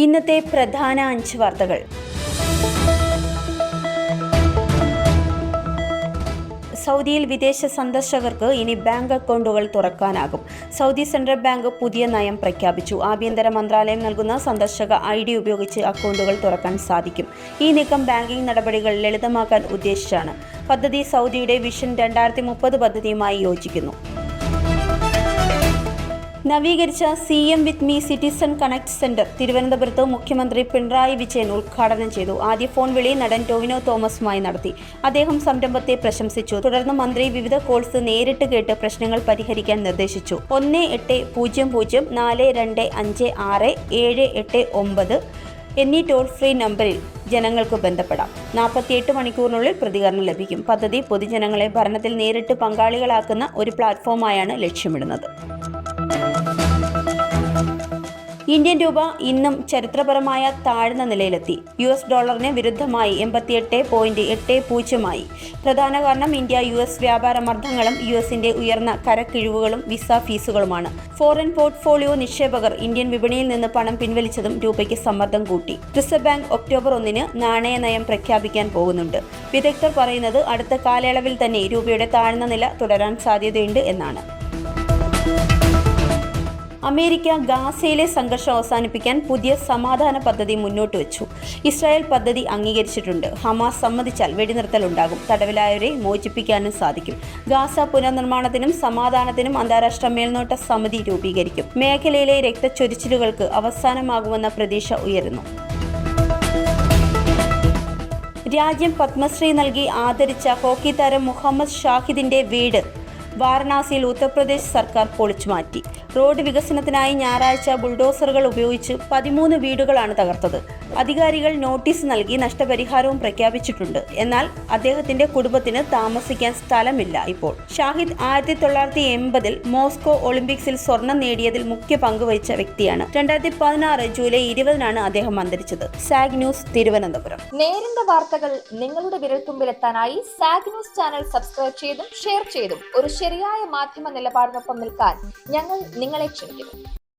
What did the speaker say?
ഇന്നത്തെ പ്രധാന 5 വാർത്തകൾ. സൗദിയിൽ വിദേശ സന്ദർശകർക്ക് ഇനി ബാങ്ക് അക്കൗണ്ടുകൾ തുറക്കാനാകും. സൗദി സെൻട്രൽ ബാങ്ക് പുതിയ നയം പ്രഖ്യാപിച്ചു. ആഭ്യന്തര മന്ത്രാലയം നൽകുന്ന സന്ദർശക ID ഉപയോഗിച്ച് അക്കൗണ്ടുകൾ തുറക്കാൻ സാധിക്കും. ഈ നീക്കം ബാങ്കിംഗ് നടപടികൾ ലളിതമാക്കാൻ ഉദ്ദേശിച്ചാണ്. പദ്ധതി സൗദിയുടെ വിഷൻ 2030 പദ്ധതിയുമായി യോജിക്കുന്നു. നവീകരിച്ച CM with me citizen connect centre തിരുവനന്തപുരത്ത് മുഖ്യമന്ത്രി പിണറായി വിജയൻ ഉദ്ഘാടനം ചെയ്തു. ആദ്യ ഫോൺ വിളി നടൻ ടൊവിനോ തോമസുമായി നടത്തി. അദ്ദേഹം സംരംഭത്തെ പ്രശംസിച്ചു. തുടർന്ന് മന്ത്രി വിവിധ കോൾസ് നേരിട്ട് കേട്ട് പ്രശ്നങ്ങൾ പരിഹരിക്കാൻ നിർദ്ദേശിച്ചു. 180042567789 എന്നീ ടോൾ ഫ്രീ നമ്പറിൽ ജനങ്ങൾക്ക് ബന്ധപ്പെടാം. 48 മണിക്കൂറിനുള്ളിൽ പ്രതികരണം ലഭിക്കും. പദ്ധതി പൊതുജനങ്ങളെ ഭരണത്തിൽ നേരിട്ട് പങ്കാളികളാക്കുന്ന ഒരു പ്ലാറ്റ്ഫോമായാണ് ലക്ഷ്യമിടുന്നത്. ഇന്ത്യൻ രൂപ ഇന്നും ചരിത്രപരമായ താഴ്ന്ന നിലയിലെത്തി. $ന് വിരുദ്ധമായി 88.80 പ്രധാന കാരണം ഇന്ത്യ US വ്യാപാര മർദ്ദങ്ങളും US-ന്റെ ഉയർന്ന കരക്കിഴിവുകളും വിസ ഫീസുകളുമാണ്. ഫോറിൻ പോർട്ട്ഫോളിയോ നിക്ഷേപകർ ഇന്ത്യൻ വിപണിയിൽ നിന്ന് പണം പിൻവലിച്ചതും രൂപയ്ക്ക് സമ്മർദ്ദം കൂട്ടി. റിസർവ് ബാങ്ക് ഒക്ടോബർ 1 നാണയ നയം പ്രഖ്യാപിക്കാൻ പോകുന്നുണ്ട്. വിദഗ്ധർ പറയുന്നത് അടുത്ത കാലയളവിൽ തന്നെ രൂപയുടെ താഴ്ന്ന നില തുടരാൻ സാധ്യതയുണ്ട് എന്നാണ്. അമേരിക്ക ഗാസയിലെ സംഘർഷം അവസാനിപ്പിക്കാൻ പുതിയ സമാധാന പദ്ധതി മുന്നോട്ട് വെച്ചു. ഇസ്രായേൽ പദ്ധതി അംഗീകരിച്ചിട്ടുണ്ട്. ഹമാസ് സമ്മതിച്ചാൽ വെടിനിർത്തൽ ഉണ്ടാകും. തടവിലായവരെ മോചിപ്പിക്കാനും സാധിക്കും. ഗാസ പുനർനിർമ്മാണത്തിനും സമാധാനത്തിനും അന്താരാഷ്ട്ര മേൽനോട്ട സമിതി രൂപീകരിക്കും. മേഖലയിലെ രക്തച്ചൊരിച്ചിലുകൾക്ക് അവസാനമാകുമെന്ന പ്രതീക്ഷ ഉയരുന്നു. രാജ്യം പത്മശ്രീ നൽകി ആദരിച്ച ഹോക്കി താരം മുഹമ്മദ് ഷാഹിദിന്റെ വീട് വാരണാസിയിൽ ഉത്തർപ്രദേശ് സർക്കാർ പൊളിച്ചുമാറ്റി. റോഡ് വികസനത്തിനായി ഞായറാഴ്ച ബുൾഡോസറുകൾ ഉപയോഗിച്ച് 13 വീടുകളാണ് തകർത്തത്. അധികാരികൾ നോട്ടീസ് നൽകി നഷ്ടപരിഹാരവും പ്രഖ്യാപിച്ചിട്ടുണ്ട്. എന്നാൽ അദ്ദേഹത്തിന്റെ കുടുംബത്തിന് താമസിക്കാൻ സ്ഥലമില്ല ഇപ്പോൾ. ഷാഹിദ് 1980 മോസ്കോ ഒളിമ്പിക്സിൽ സ്വർണം നേടിയതിൽ മുഖ്യ പങ്കുവഹിച്ച വ്യക്തിയാണ്. 2016 ജൂലൈ 20 അദ്ദേഹം അന്തരിച്ചത്. Zag news Thiruvananthapuram. നേരിന്റെ വാർത്തകൾ നിങ്ങളുടെ വിരൽത്തുമ്പിലെത്താനായി സാഗ് ന്യൂസ് ചാനൽ സബ്സ്ക്രൈബ് ചെയ്തും ഷെയർ ചെയ്തും ഒരു ശരിയായ മാധ്യമ നിലപാടിനൊപ്പം നിൽക്കാൻ ഞങ്ങൾ നിങ്ങളെ ക്ഷണിക്കുന്നു.